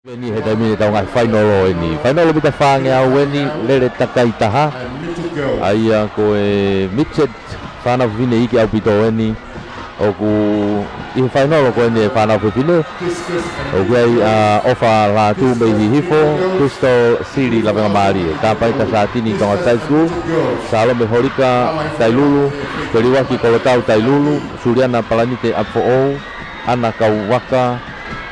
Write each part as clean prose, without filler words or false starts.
Weni he taimini tau ngai whainolo eni. Whainolo pita whāngea weni lere takai taha. Aia koe Mitchet whānau whine iki au pito weni. Oku i whainolo koe ni e whānau whine. Oku ai ofa la tu mei hifo. Crystal City la venga maari. Ka paita sa tini tonga Side School. Salome Horika Tailulu. Keriwaki Kolotau Tailulu. Suriana Palanite Apo Ana Kauwaka.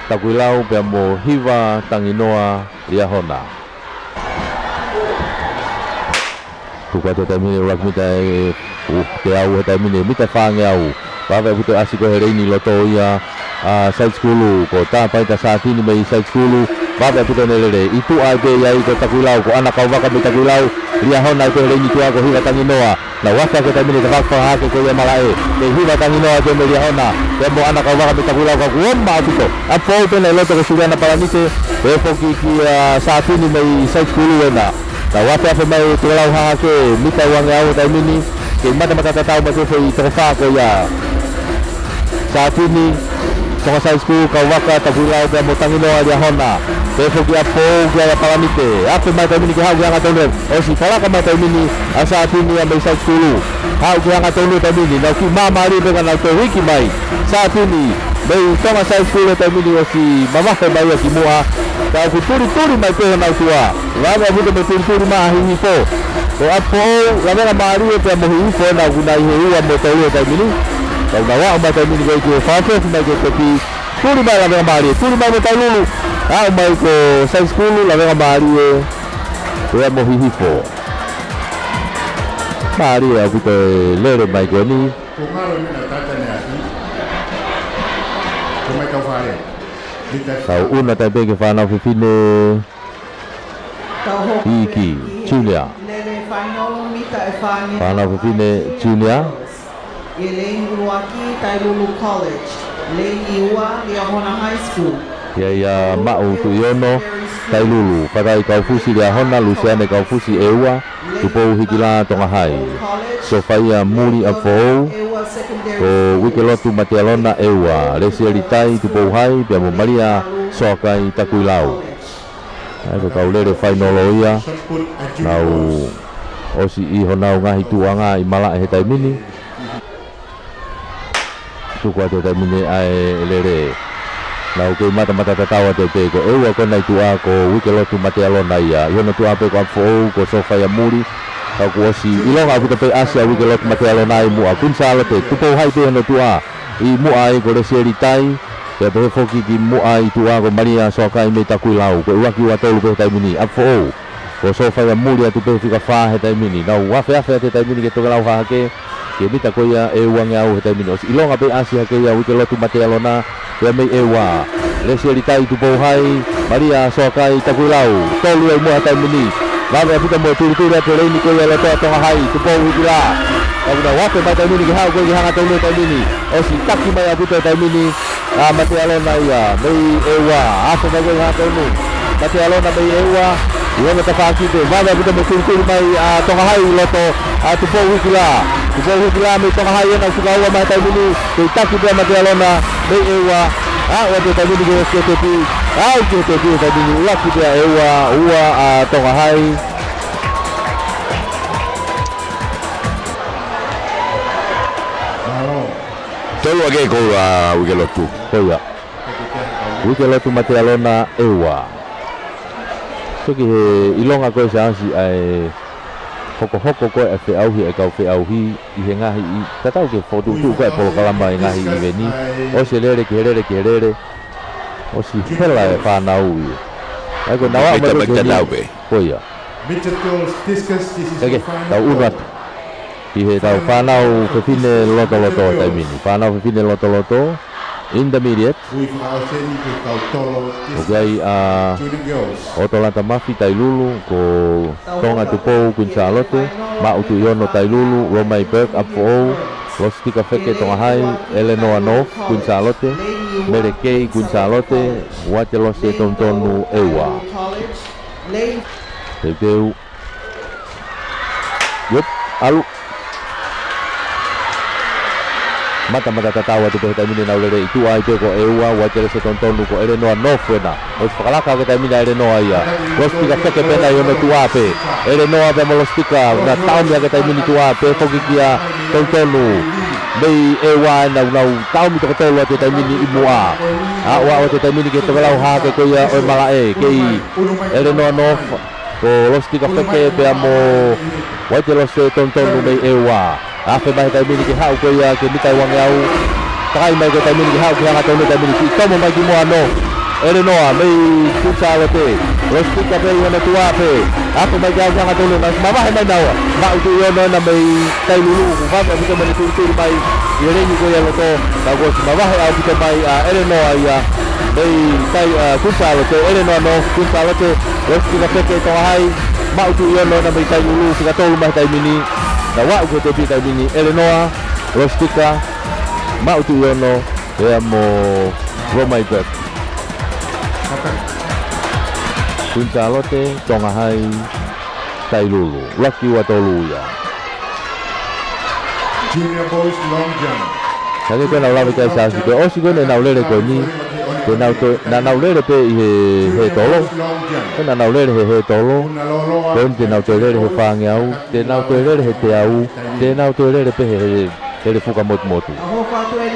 Takuilau pia mo hiva tanginoa Riahona. Tuka te taimine urak mita te au he taimine mita whange au. Wawe puto asiko he reini loto ia Side School ko tā paita sa tini mei Side School. Wawe puto nelere itu ai pe iai ko takuilau ko ana kauwaka me takuilau Riahona ko he reini tua ko hiva tanginoa. Na waka ko taimine te whakawhake ko ia malae. Te hiva tanginoa te me Riahona. Te mo ana kauwaka me takuilau ka kuomba puto. Apo pena loto ko Suriana Palanite. E foki ki sa tini mei Side School wena. Na waka pe mai te lau hake mita wange au taimini. Ke mata tau ma te fei te whako ia. Sa tini tonga Side School ka waka takuilau pe mo tanginoa Riahona. Te foki apo kia Palanite. Ape mai taimini ki hau ki hanga tauner. O si palaka mai taimini a sa tini a mei Side School. Hau ki hanga tauner taimini. Nau ki mamari peka nau te wiki mai. Sa tini mei tonga Side School taimini o si mamahe mai o ki mua. Kau ku turi mai pehe nau tua. Waga buto me turi maa hihifo. Ko apo la venga maari e pia mo hihifo nau ku nai he ua mo tau e taimini. Kau na wao mai taimini koi ki e whawhef mai ke tepi. Turi mai la venga maari e. Turi mai me taululu. Au mai ko Side School la venga maari e. Pia mo hihifo. Maari e buto e lere mai ko ni. Kungaro mina tata ne ati. Kumai kau whare. Kau una tai peke whanau whiwhine Iki Julia. Whanau whiwhine Julia. Elaine Uruaki Tailulu College. Elaine Iua Riahona High School. Ia mau tu iono Tailulu. Whakai kau fusi Riahona, Luciane kau fusi Eua. Tupou hikila tonga hai. Sofia Muri Afou. Ko Wikelotu Matialona Eua. Resi Elitai tupou hai. Pia mo Maria Soakai Takuilau. Ko kau lere whainolo ia. Nau osi iho nau ngahi tuanga i mala e he taimini. Tukua te taimini ai lere. Nau kei mata tatawa te te ko Eua ko nai tua ko Wikelotu Matialona ia. Ihono tua pe ko Afou ko Sofia Muri. Kau kuosi ilong aku tepe Asia Wikelot Matialona i mua kunsala te tupou hai te hono tua i mua i ko Resi Elitai. Te pehe foki ki mua i tua ko Maria Soakai me Takuilau ko uaki ua tolu pe taimini Afou ko Sofia Muri atu pe fika wha he taimini. Nau wafe te taimini ke tokelau hake ke mita ko ia e uange au he taimini. Osi ilonga pe Asia ke ia Wikelot Matialona ke mei Eua Resi Elitai tupou hai Maria Soakai Takuilau tolu e mua taimini. Lalu kita mau turi-turi atau ini kau yang letak tengah hari tu kau hiduplah. Kalau dah waktu macam ini kau kau yang atau macam ini. Si kaki mai aku tu macam ini. Mati alona ya, mei Ewa. Asal kau yang atau ini. Mati alona mei Ewa. Ia nak tak tu. Lalu kita mau turi-turi mai tengah hari letak tu kau hiduplah. Tu kau hiduplah mei tengah hari yang suka awak macam ini. Kaki dia mati alona mei Ewa. Waktu tadi di KTP, KTP tadi ni ulah kita Ewa, tengah hari. Tolu ake ko Wikelotu. Oh ya. Wikelotu Matialona Ewa. So ki ilonga ko sa si ai hoko ko e fe au hi e kau fe au hi i he ngahi i tatau ke fotu tu ko e polo kalama i ngahi i veni o se lere ke o si hela e whanau i ai ko nawa Mita tau pe. Ko ia Mitchell Girls discuss this is okay tau unat i he tau whanau ke fine loto taimini whanau ke fine loto intermediate with our seni ke kau tolo okay Junior Girls. Otolanta Mafi Tailulu ko Tonga Tupou Kunsalote Ma Utu Yono Tailulu Romai Berg Apo Lostika Feke Tonga Hai Eleanor Anof Kunsalote Merekei Kunsalote Watelose Tontonu Ewa Teu Yup Alu mata tatau atu pe taimini na ulere itu ai pe ko eua wa tere se tontonu ko ere no nofena o whakalaka ke taimini ere noa ia rostika wheke pena i ono tuape ere noa pe molostika na taumi ke taimini tuape whoki kia tontonu mei eua na unau taumi toko tolu atu taimini i mua a ua o te taimini ke tokalau hake ko ia o malae kei ere noa nofa ko rostika wheke pe amo wa tere se tontonu mei eua afe mai taimini ke hau ko ia ke mitai wange au takai mai ke taimini ke hau ke hanga tonu taimini ki tomo mai ki mua no ere noa mei kusalo te rostika pe iwana tuape afe mai ke hau ke hanga tonu na mamahe mai naua ma utu iwana na mei tai lulu kufaka pita mani turu mai irengi ko ia loto na gosi mamahe au pita mai ere noa ia mei tai kusalo te ere noa no kusalo te rostika peke toa hai ma utu iwana na mei tai lulu sika tolu mai taimini na wa ko te pita mini Eleanor Rostika Mautu Yono e mo Romai Bek Punta Lote tonga hai Tailulu Lucky Watoluya Junior boys long jump. Sagi ko na lawe kai sa si ko o si ko na ulere ko ni ko na ulere pe he tolo ko na ulere he tolo ko te na ulere he fangiau te na ulere he te au te na ulere pe he fuka motu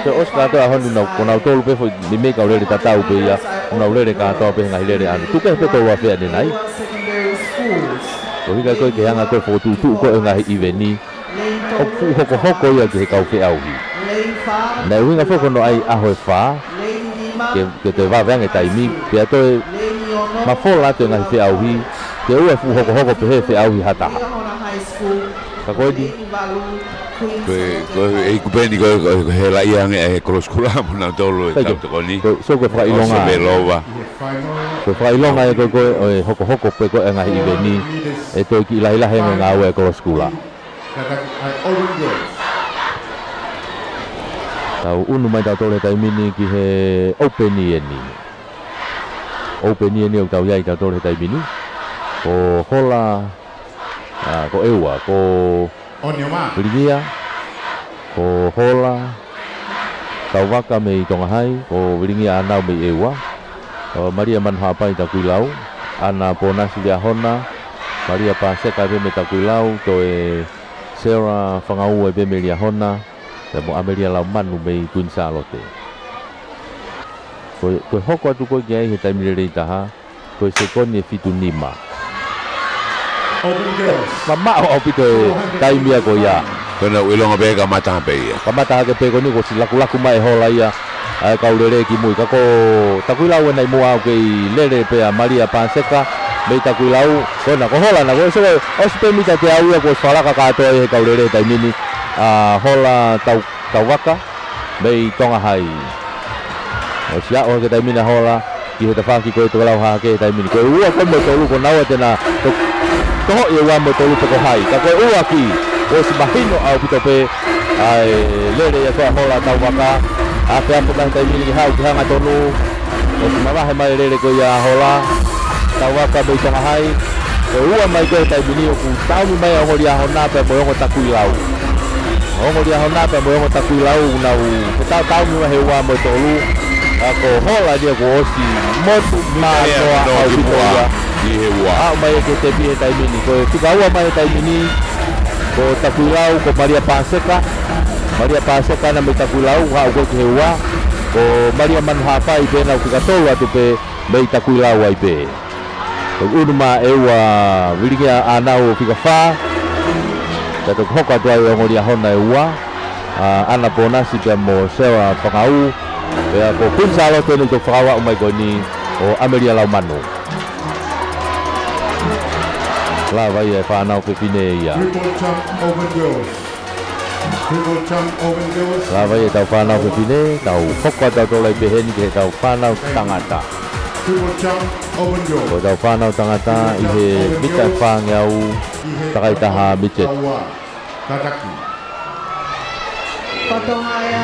te oska to honu na ko na tolo pe fo ni me ka ulere tatau pe ya na ulere ka to pe ngai lere anu tu ke pe to wa fe ni nai ko higa ko ke anga ko fo tu ko ngai iveni o hoko ia ke kau fe au na winga foko no ai ahoe fa ke te va venga taimi pe to ma fola te ngai fe au hi ke ua fu hoko pe fe au hi hata ka ko di ko e ku peni ko he la ia nge ko skula mo na tolo e tau ko ni so ko fra ilonga ko fra ilonga e ko hoko pe ko ngai iveni e to ki la he nga ko skula tau unu mai tau tole taimini ki he openieni o tau iai tau tole taimini ko hola ko eua ko Ligia ko hola tau waka mei tonga hai ko Ligia anau mei eua Maria manhapai tau kuilau ana ponasi lia hona Maria paseka me tau kuilau to e Sarah whangau e bemelia hona te mo Amelia lau manu mei Queensa Lote ko hoko atu ko kia he taimire rei taha ko se koni e fitu nima mama o pito e taimia ko ia kona uilonga pe ka mata pe ia kamata ke pe ko ni ko si laku mai hola ia ai ka ulere ki mui ka ko takuilau nai mo au ke lere pe a Maria Paseka mei takuilau kona ko hola na ko so o se pe mita te au ia ko fala ka to e ka ulere taimini hola tau waka mei tonga hai o sia o ke taimina hola ki he tawhaki ko e tukalau ha ke taimini ko ua ko mo tolu ko naua tena ko ho i ua mo tolu ko hai ka ko ua ki o si mahino au pito pe ai lere ia toa hola tau waka a te apo ka taimini ki hau ki hanga tonu o si mawahe mai lere ko ia hola tau waka mei tonga hai ko ua mai ko e taimini o ku taumi mai o ngori aho nape mo yongo takuilau ongo dia hona pa mo takuilau na u tau mi he wa mo tolu ko hola dia ko osi motu ma no au pitoa di he wa a mai ke te bi tai mini ko tika wa mai tai mini ko takuilau ko Maria Paseka na me takuilau ha ko he wa ko Maria manhapa i pena tika tolu atu pe me takuilau ai pe ko unuma e wa wiringa anau fika fa tato hoka tua i ngori ahona e ua ana ponasi pe mo sewa whakau pe ko Queensa Lote ni to whakawa umai ko ni o Amelia lau manu la vai e whanau pe pine ia la vai e tau whanau pe pine tau hoka tau tolai pe heni ke tau whanau tangata ko tau whanau tangata i he mita whangiau takai taha micet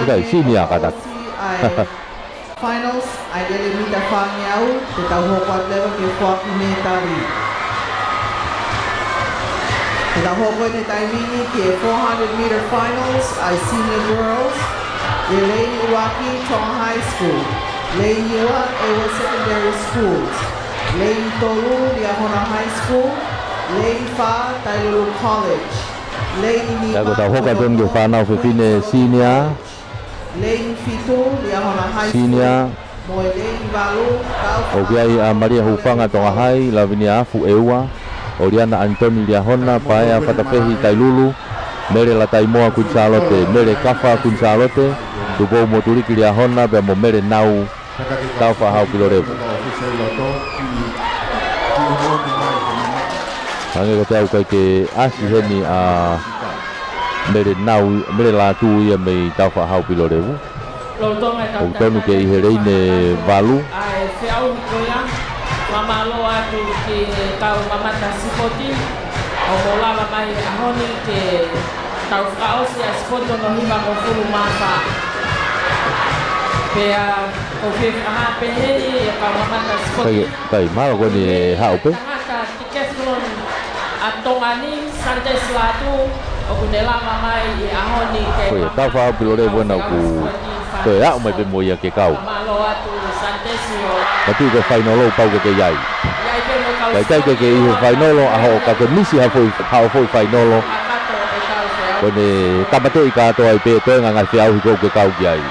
Udah sini ya kata finals ai dele mita fangiau te tau hoko level ke fuaki metari te tau hoko ne taimini ke 400 meter finals ai senior girls Elaine Iwaki Tong High School, Lane Iwa Ewa Secondary Schools, Lane Tolu Liahona High School, Lane Fa Tailulu College, Lane Nima Dago tau hoka tonu ke whanau whiwhine senior, Lane Fitu Liahona High senior, School, Moe Lane Valu o kiai a Maria Hufanga tonga hai, lavini a afu eua, Oriana Antoni Liahona, pae a whatawhehi Tailulu, mere la taimoa kunsalote, mere kafa kunsalote, tupo moturiki Liahona, bea mo mere nau, tau whahau kilorevu. Hange ko te au kai ke asi heni a mere nau, mere la tu ia mei tau whahau kilorevu. O tonu ke ihereine valu, ai feau koia mamalo atu ke tau mamata sipoti o molava mai ahoni ke tau fraosi a sipoto no hiva mo fulu mafa pea o fe aha peheri e ka mamata sipoti kai maro ko ni hau pe. tangata tikeflon atongani santes latu o kunelava mai e ahoni ke Koe tau whahau kilorevu na ku koe au mai pe mo ia ke kau. mamalo atu santes o Patu ke whainolo pau ke iai. iai pe mo kau Kai kai ke iho whainolo aho ka ke misi hao foi whainolo. akato e tau feau Ko ne tamate i kato ai pe toe ngai whiau hi kou ke kau ki ai.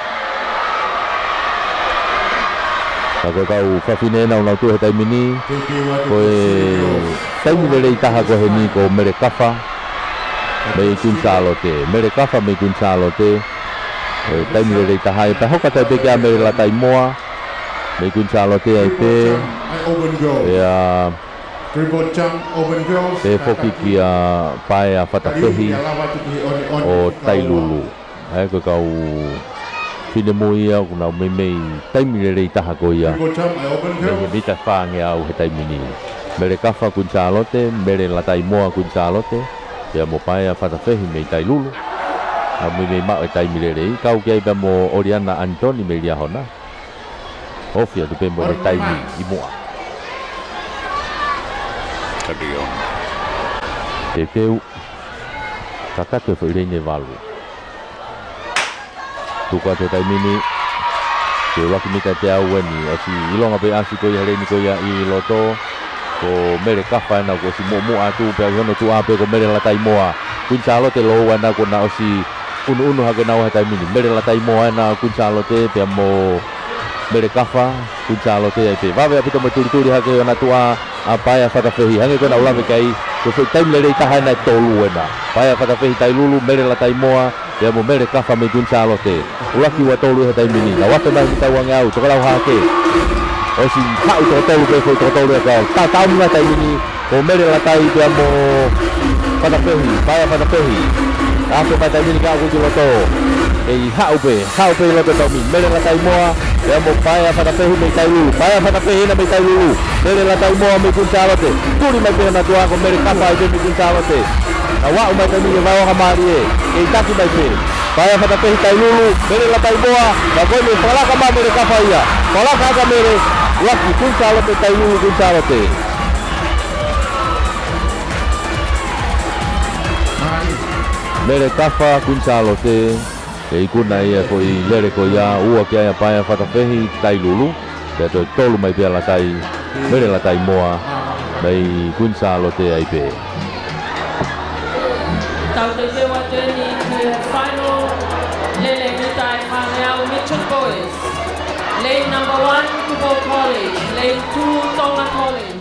Ka koe kau whawhine nau nau tu he taimini. Koe taimine rei taha ko he ni ko mere kafa. Mei kunsalo te. Mere kafa mei kunsalo te. Taimine rei taha e pa hoka tai pe kia mere la taimoa. Mei kunsalo te ai pe. Open goal. Ea Dribble jump, open goals. pe foki ki a pae a whatawhehi o Tailulu. Hai ko kau whine mo ia o nau mei taimine rei taha ko ia. Dribble jump, open Mei goals. mita whaange au he taimini. Mere kafa kunsalote, mere la taimoa kunsalote. Pea mo pae a whatawhehi mei Tailulu. A mei mao e taimine rei. Kau kia iba mo Oriana Antoni mei lia hona. Ofia tu pe mo e taimi i moa. Tapi on. Te teu kakate whairene walu. Tuka te taimini te waki mita te au weni o si ilonga pe asi ko ia reini ko ia i loto ko mere kafa na ko si mo atu pe hono tu ape ko mere la taimoa kunsalo te lo na ko na o si unu ha na o taimini mere la taimoa na kunsalo te pe mo mere kafa kunsalo te ai pe va ve apito mo turi ha ke na tu a apa ya fata fehi hange ko na ula me kai ko fe taim le ta ha na tolu na pa ya fata fehi Tailulu mere la taimoa ya mo mere kafa me kunsalo te ula ki wa tolu he taimini na wa pe mai ta wang au to kala ha ke o si hau to tolu pe ko to tolu ka ta mo taimini ko mere la tai pe mo fata fehi pa ya fata fehi ape pa taimini ka ko lo to e hau pe lo to mi mere la taimoa ya mo pa ya fata fehi me Tailulu pa ya fata fehi na me Tailulu mere la taimoa me kunsalote turi mai pe na tua ko mere kafa ai me kunsalote na wa mai taimini va o hamari e taki mai pe pa ya fata fehi Tailulu mere la taimoa na ko me fala ka ma mere kafa ia fala ka mere waki kunsalote Tailulu kunsalote mere kafa kunsalote e ikuna ia ko i lere ko ia ua ki aia paia whatawhehi Tailulu pe to tolu mai pia la tai mere la tai moa mai kunsalote ai pe Tau te tewa tēni ki final lele mitai whaneau Mitchell Boys. Lane number 1, Kupo College. Lane 2, Tonga College.